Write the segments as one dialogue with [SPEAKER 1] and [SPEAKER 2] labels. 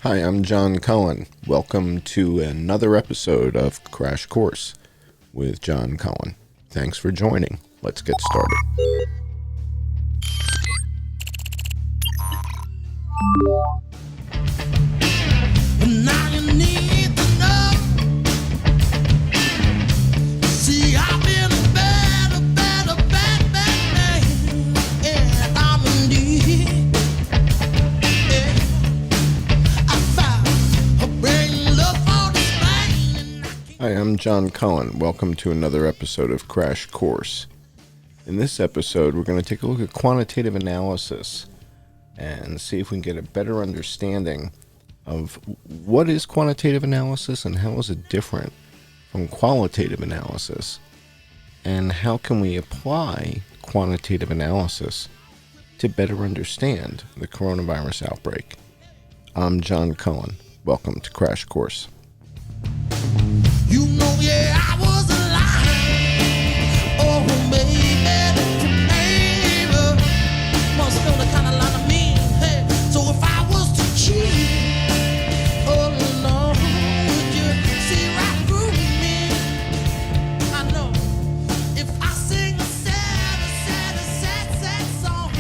[SPEAKER 1] Hi, I'm John Cullen. Welcome to another episode of Crash Course with John Cullen. Thanks for joining. Let's get started.
[SPEAKER 2] Now you need to know. See, I've been a bad man. Yeah, I'm indeed. Yeah, I found a brain love for this pain.
[SPEAKER 1] Hi, I'm John Cullen. Welcome to another episode of Crash Course. In this episode, we're going to take a look at quantitative analysis and see if we can get a better understanding of what is quantitative analysis and how is it different from qualitative analysis, and how can we apply quantitative analysis to better understand the coronavirus outbreak. I'm John Cullen. Welcome to Crash Course.
[SPEAKER 2] You know, yeah, I was alive. Oh, baby, must know the kind of line I mean. Hey, so if I was to cheat, oh Lord, would you see right through me? I know if I sing a sad song,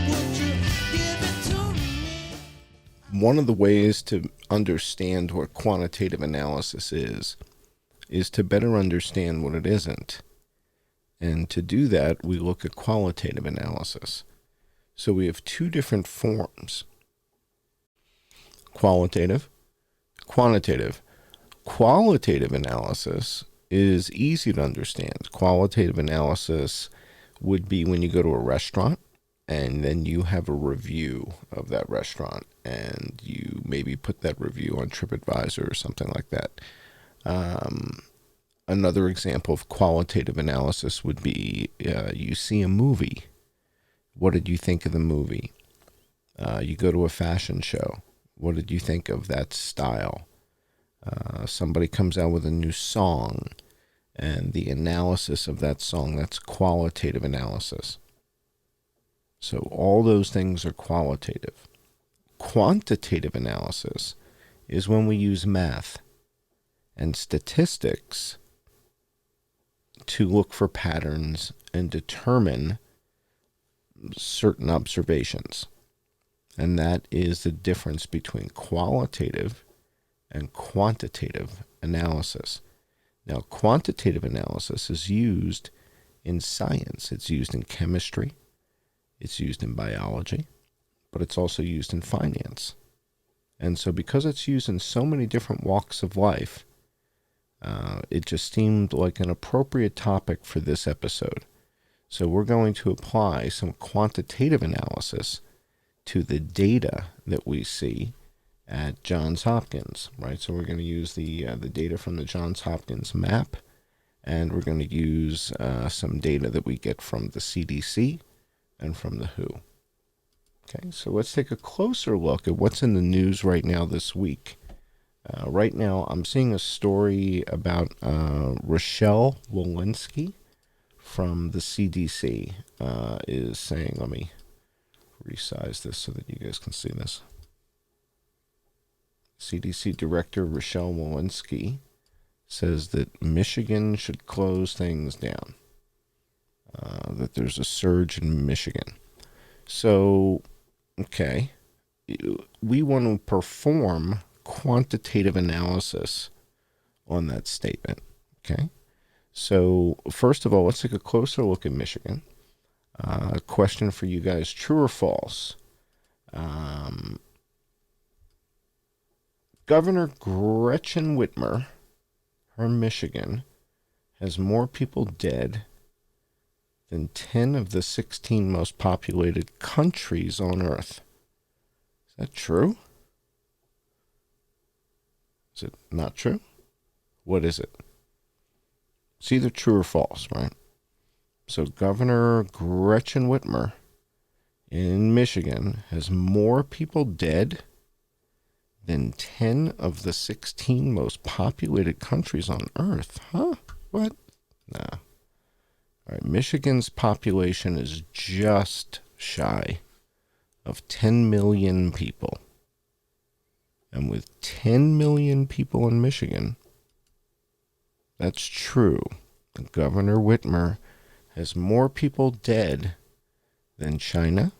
[SPEAKER 2] would you give it to me?
[SPEAKER 1] One of the ways to understand what quantitative analysis is to better understand what it isn't. And to do that, we look at qualitative analysis. So we have two different forms: qualitative, quantitative. Qualitative analysis is easy to understand. Qualitative analysis would be when you go to a restaurant and then you have a review of that restaurant and you maybe put that review on TripAdvisor or something like that. Another example of qualitative analysis would be you see a movie. What did you think of the movie? You go to a fashion show. What did you think of that style? Somebody comes out with a new song, and the analysis of that song, that's qualitative analysis. So all those things are qualitative. Quantitative analysis is when we use math and statistics to look for patterns and determine certain observations. And that is the difference between qualitative and quantitative analysis. Now, quantitative analysis is used in science. It's used in chemistry. It's used in biology. But it's also used in finance. And so because it's used in so many different walks of life, it just seemed like an appropriate topic for this episode. So we're going to apply some quantitative analysis to the data that we see at Johns Hopkins, right? So we're going to use the data from the Johns Hopkins map, and we're going to use some data that we get from the CDC and from the WHO. Okay, so let's take a closer look at what's in the news right now this week. Right now, I'm seeing a story about Rochelle Walensky from the CDC is saying, let me resize this so that you guys can see this. CDC Director Rochelle Walensky says that Michigan should close things down, that there's a surge in Michigan. So, okay, we want to perform quantitative analysis on that statement, okay? So, first of all, let's take a closer look at Michigan. A question for you guys, true or false? Governor Gretchen Whitmer, her Michigan, has more people dead than 10 of the 16 most populated countries on Earth. Is that true? Is it not true? What is it? It's either true or false, right? So Governor Gretchen Whitmer in Michigan has more people dead than 10 of the 16 most populated countries on Earth. Huh? What? Nah. All right, Michigan's population is just shy of 10 million people. And with 10 million people in Michigan, that's true. Governor Whitmer has more people dead than China.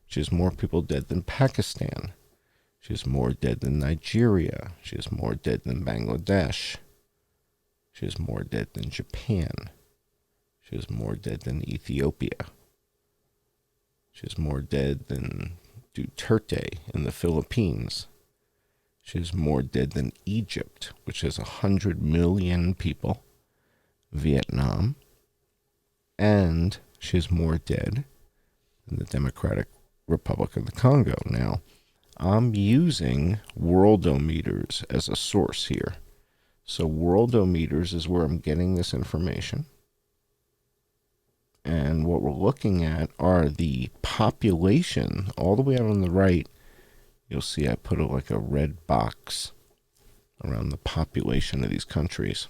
[SPEAKER 1] She has more people dead than Pakistan. She has more dead than Nigeria. She has more dead than Bangladesh. She has more dead than Japan. She has more dead than Ethiopia. She has more dead than Duterte in the Philippines. She has more dead than Egypt, which has 100 million people, Vietnam, and she has more dead than the Democratic Republic of the Congo. Now, I'm using worldometers as a source here. So worldometers is where I'm getting this information. And what we're looking at are the population all the way out on the right. You'll see I put like a red box around the population of these countries.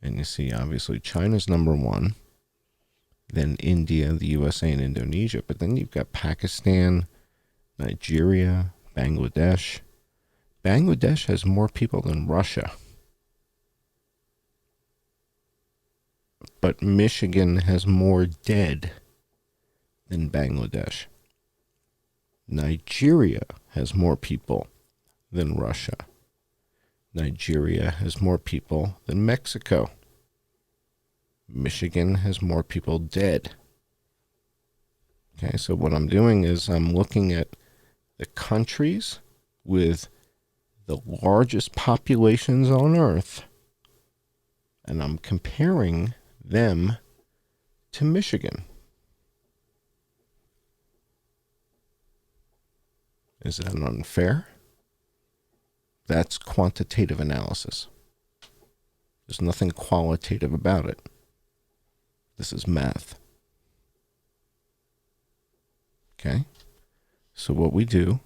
[SPEAKER 1] And you see, obviously, China's number one, then India, the USA, and Indonesia. But then you've got Pakistan, Nigeria, Bangladesh. Bangladesh has more people than Russia. But Michigan has more dead than Bangladesh. Nigeria has more people than Russia. Nigeria has more people than Mexico. Michigan has more people dead. Okay, so what I'm doing is I'm looking at the countries with the largest populations on Earth, and I'm comparing them to Michigan. Is that unfair? That's quantitative analysis. There's nothing qualitative about it. This is math. Okay? So what we do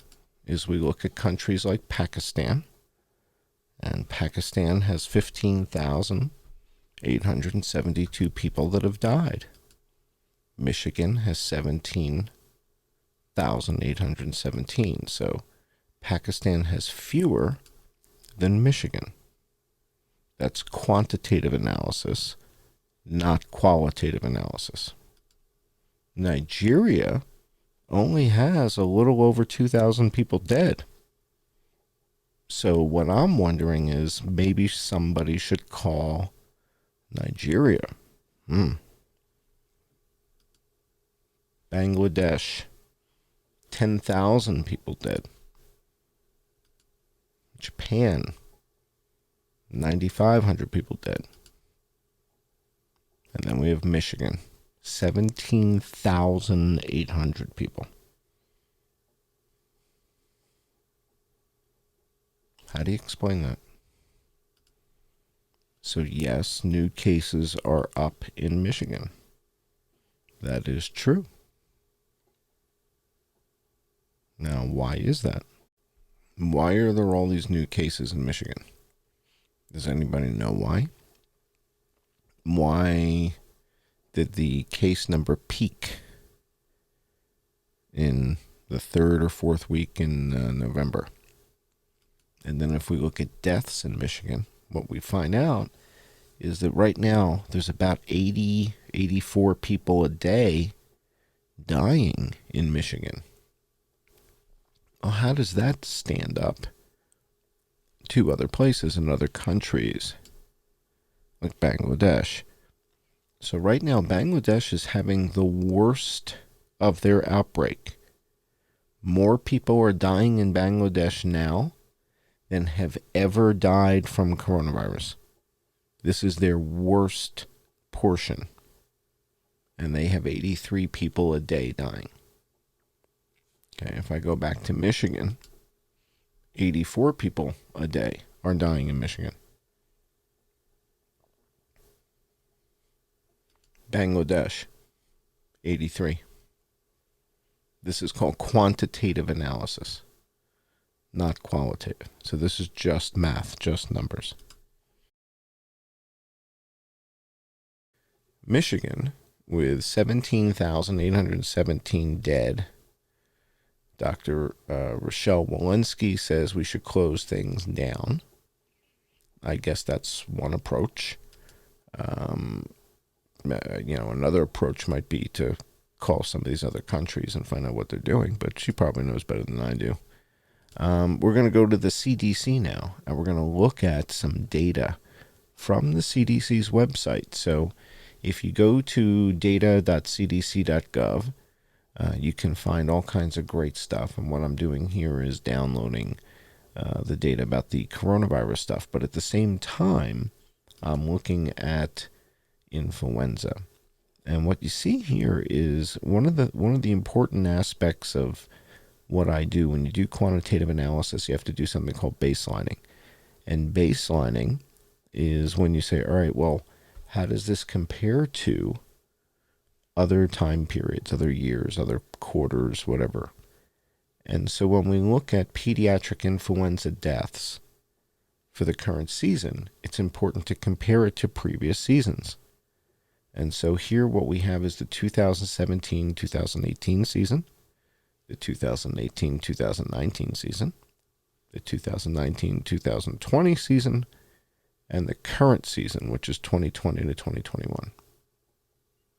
[SPEAKER 1] is we look at countries like Pakistan, and Pakistan has 15,872 people that have died. Michigan has 17,817. So Pakistan has fewer than Michigan. That's quantitative analysis, not qualitative analysis. Nigeria only has a little over 2,000 people dead. So what I'm wondering is maybe somebody should call Nigeria. Bangladesh, 10,000 people dead. Japan, 9,500 people dead. And then we have Michigan, 17,800 people. How do you explain that? So yes, new cases are up in Michigan. That is true. Now, why is that? Why are there all these new cases in Michigan? Does anybody know why? Why did the case number peak in the third or fourth week in November? And then if we look at deaths in Michigan, what we find out is that right now there's about 84 people a day dying in Michigan. Well, how does that stand up to other places in other countries like Bangladesh? So right now, Bangladesh is having the worst of their outbreak. More people are dying in Bangladesh now than have ever died from coronavirus. This is their worst portion. And they have 83 people a day dying. Okay, if I go back to Michigan, 84 people a day are dying in Michigan. Bangladesh, 83. This is called quantitative analysis, not qualitative. So this is just math, just numbers. Michigan, with 17,817 dead, Dr. Rochelle Walensky says we should close things down. I guess that's one approach. Another approach might be to call some of these other countries and find out what they're doing, but she probably knows better than I do. We're going to go to the CDC now, and we're going to look at some data from the CDC's website. So if you go to data.cdc.gov, you can find all kinds of great stuff. And what I'm doing here is downloading the data about the coronavirus stuff. But at the same time, I'm looking at influenza. And what you see here is one of the important aspects of what I do. When you do quantitative analysis, you have to do something called baselining. And baselining is when you say, all right, well, how does this compare to other time periods, other years, other quarters, whatever? And so when we look at pediatric influenza deaths for the current season, it's important to compare it to previous seasons. And so here what we have is the 2017-2018 season, the 2018-2019 season, the 2019-2020 season, and the current season, which is 2020 to 2021.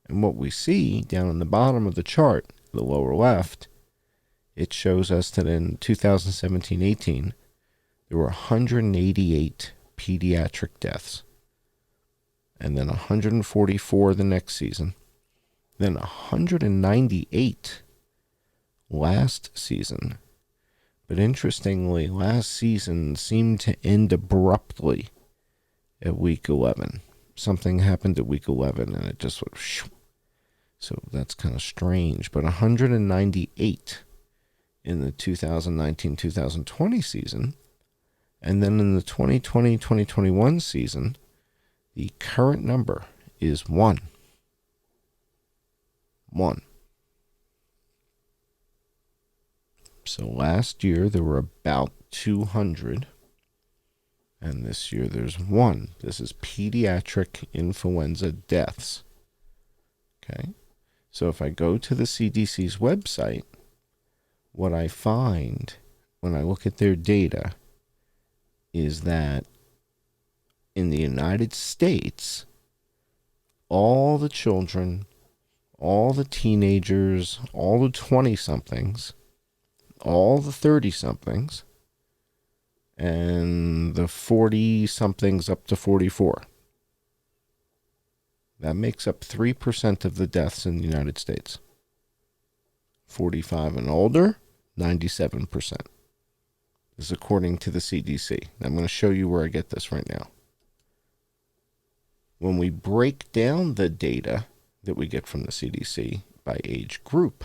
[SPEAKER 1] And what we see down in the bottom of the chart, the lower left, it shows us that in 2017-18, there were 188 pediatric deaths, and then 144 the next season, then 198 last season. But interestingly, last season seemed to end abruptly at week 11. Something happened at week 11 and it just went shoo. So that's kind of strange. But 198 in the 2019-2020 season. And then in the 2020-2021 season, the current number is 1. 1. So last year there were about 200. And this year there's 1. This is pediatric influenza deaths. Okay. So if I go to the CDC's website, what I find when I look at their data is that in the United States, all the children, all the teenagers, all the 20-somethings, all the 30-somethings, and the 40-somethings up to 44. That makes up 3% of the deaths in the United States. 45 and older, 97%. This is according to the CDC. I'm going to show you where I get this right now. When we break down the data that we get from the CDC by age group,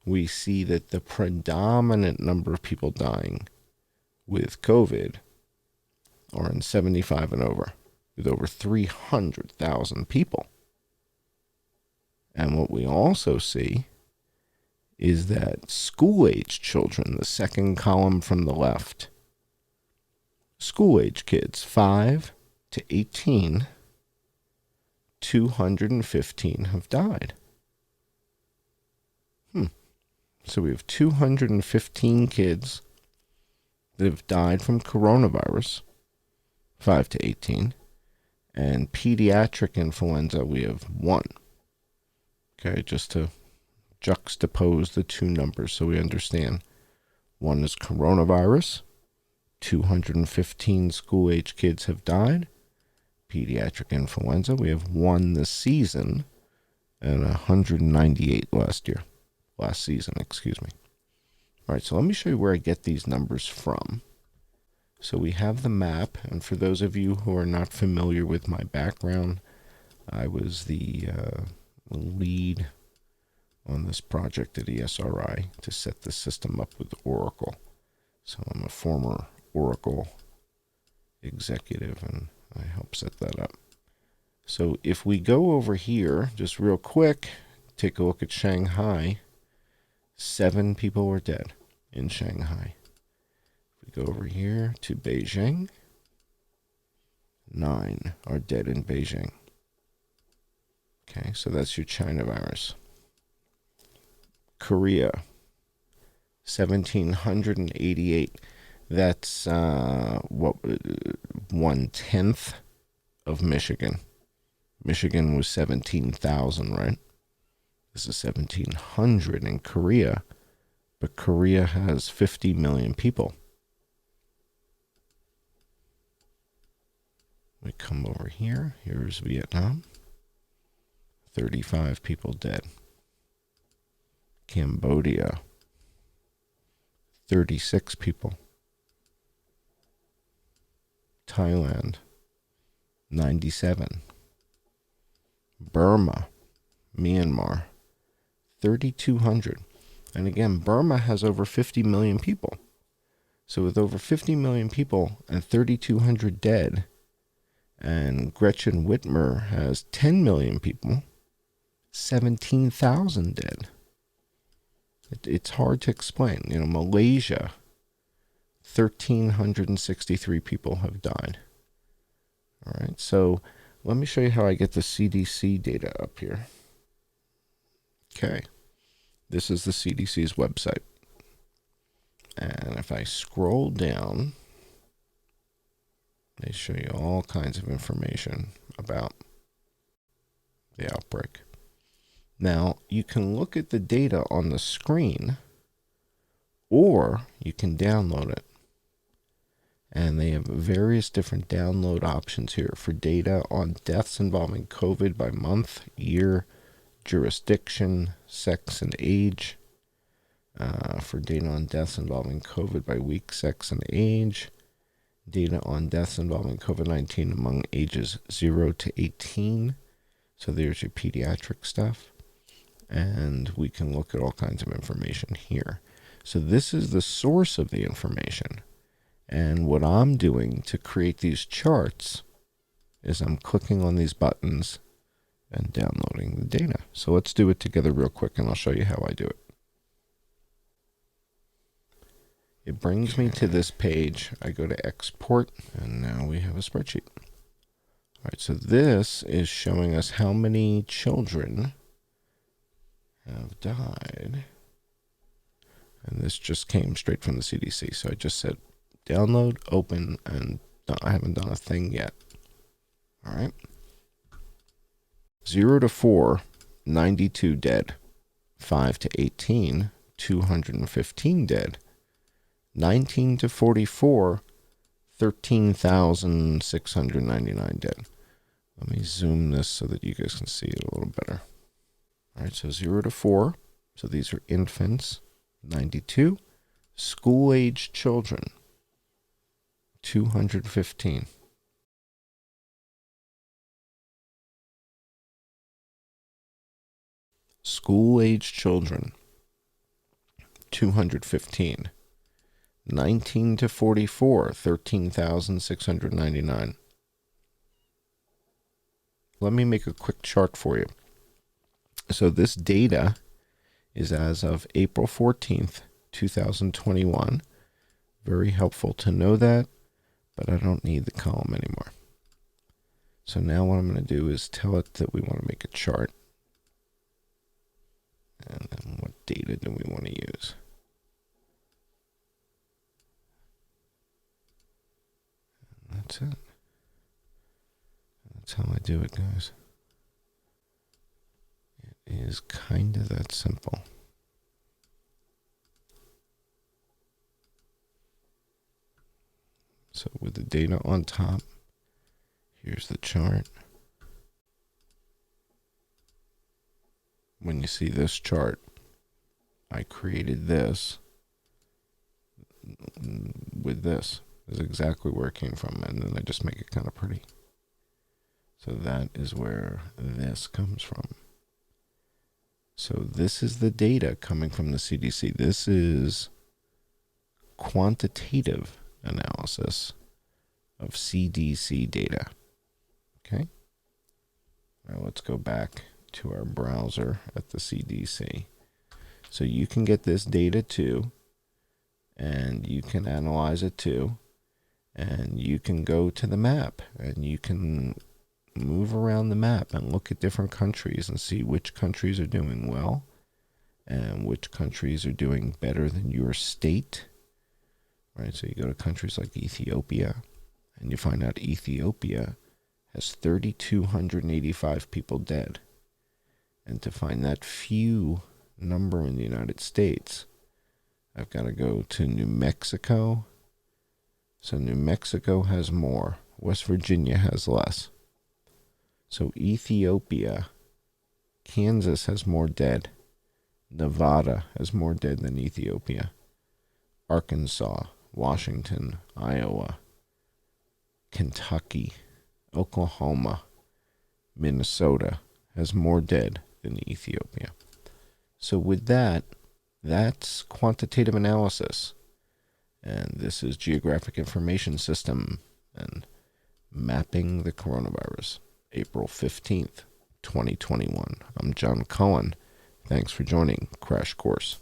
[SPEAKER 1] we see that the predominant number of people dying with COVID are in 75 and over, with over 300,000 people. And what we also see is that school-age children, the second column from the left, school-age kids, 5 to 18, 215 have died. So we have 215 kids that have died from coronavirus, 5 to 18, and pediatric influenza, we have 1. Okay, just to juxtapose the two numbers so we understand. 1 is coronavirus, 215 school-age kids have died. Pediatric influenza, we have 1 this season, and 198 last season. All right, so let me show you where I get these numbers from. So we have the map, and for those of you who are not familiar with my background, I was the lead on this project at ESRI to set the system up with Oracle. So I'm a former Oracle executive, and I helped set that up. So if we go over here, just real quick, take a look at Shanghai. 7 people were dead in Shanghai. If we go over here to Beijing, 9 are dead in Beijing. Okay, so that's your China virus. Korea, 1,788. That's what 1/10 of Michigan. Michigan was 17,000, right? This is 1,700 in Korea, but Korea has 50 million people. We come over here. Here's Vietnam. 35 people dead. Cambodia. 36 people. Thailand. 97. Burma. Myanmar. 3,200. And again, Burma has over 50 million people. So with over 50 million people and 3,200 dead, and Gretchen Whitmer has 10 million people, 17,000 dead. It's hard to explain. Malaysia, 1,363 people have died. All right, so let me show you how I get the CDC data up here. Okay, this is the CDC's website. And if I scroll down, they show you all kinds of information about the outbreak. Now, you can look at the data on the screen, or you can download it. And they have various different download options here for data on deaths involving COVID by month, year, jurisdiction, sex, and age. For data on deaths involving COVID by week, sex, and age. Data on deaths involving COVID-19 among ages 0 to 18. So there's your pediatric stuff. And we can look at all kinds of information here. So this is the source of the information. And what I'm doing to create these charts is I'm clicking on these buttons and downloading the data. So let's do it together real quick, and I'll show you how I do it. It brings me to this page. I go to export, and now we have a spreadsheet. All right, so this is showing us how many children have died. And this just came straight from the CDC. So I just said download, open, and I haven't done a thing yet. All right. 0 to 4, 92 dead. 5 to 18, 215 dead. 19 to 44, 13,699 dead. Let me zoom this so that you guys can see it a little better. All right, so 0 to 4, so these are infants, 92. School-age children, 215. School-age children, 215. 19 to 44, 13,699. Let me make a quick chart for you. So this data is as of April 14th, 2021. Very helpful to know that, but I don't need the column anymore. So now what I'm going to do is tell it that we want to make a chart. And then what data do we want to use? And that's it. That's how I do it, guys. It is kind of that simple. So with the data on top, here's the chart. When you see this chart, I created this with this. This is exactly where it came from, and then I just make it kind of pretty. So that is where this comes from. So this is the data coming from the CDC. This is quantitative analysis of CDC data. Okay. Now let's go back to our browser at the CDC. So you can get this data too, and you can analyze it too, and you can go to the map, and you can move around the map and look at different countries and see which countries are doing well and which countries are doing better than your state, right? So you go to countries like Ethiopia, and you find out Ethiopia has 3,285 people dead. And to find that few number in the United States, I've got to go to New Mexico. So New Mexico has more. West Virginia has less. So Ethiopia, Kansas has more dead. Nevada has more dead than Ethiopia. Arkansas, Washington, Iowa, Kentucky, Oklahoma, Minnesota has more dead than Ethiopia. So with that, that's quantitative analysis. And this is Geographic Information System and mapping the coronavirus, April 15th, 2021. I'm John Cullen. Thanks for joining Crash Course.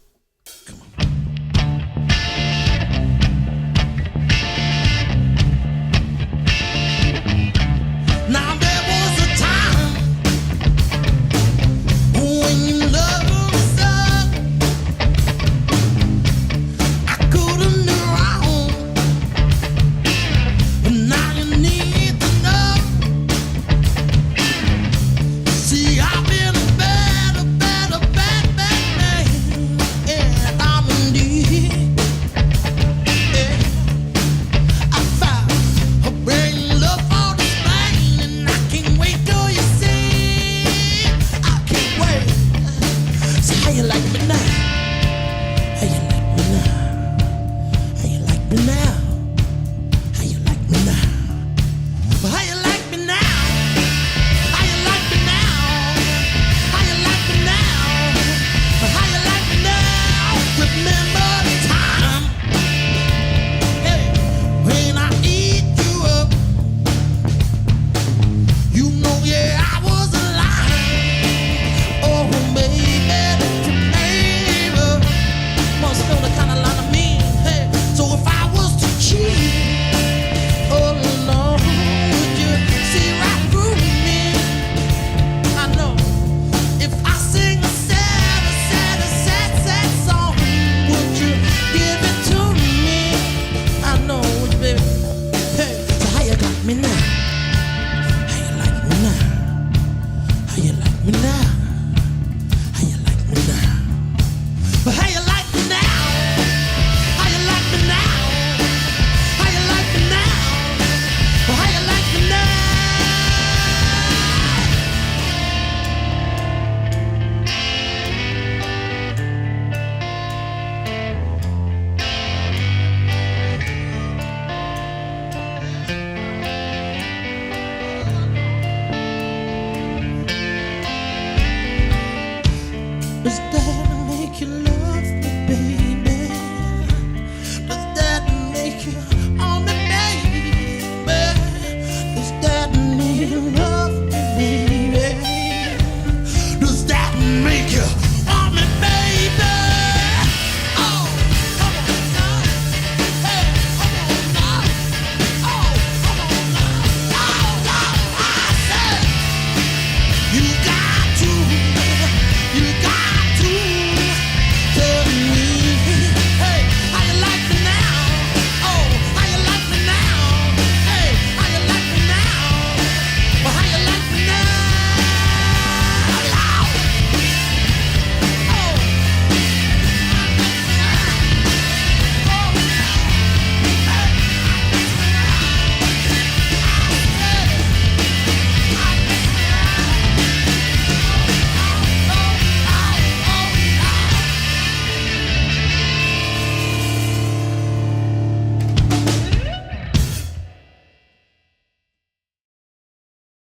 [SPEAKER 2] Now there was a time when you loved me so. I couldn't do wrong, but now you need to know. See, I've been a bad man, and I'm indeed. I found a brain love for this pain, and I can't wait till you see. I can't wait. So how you like me now? How you like me now? How you like me now? How you like me now? How you like me now? How you like me now? How you like me now? How you like me now? Remember the time, hey, when I eat you up. You know, yeah, I was alive. Oh, baby, must know the kind of line I mean. Hey, so if I was to cheat, oh no, would you see right through me? I know. If I sing a sad song, would you give it to me? I know, would you, baby? Hey, so how you got me now? How you like me now? How you like me now? How you like me now? But how you like me now? How you like me now? How you like me now? But how you like me now? Is that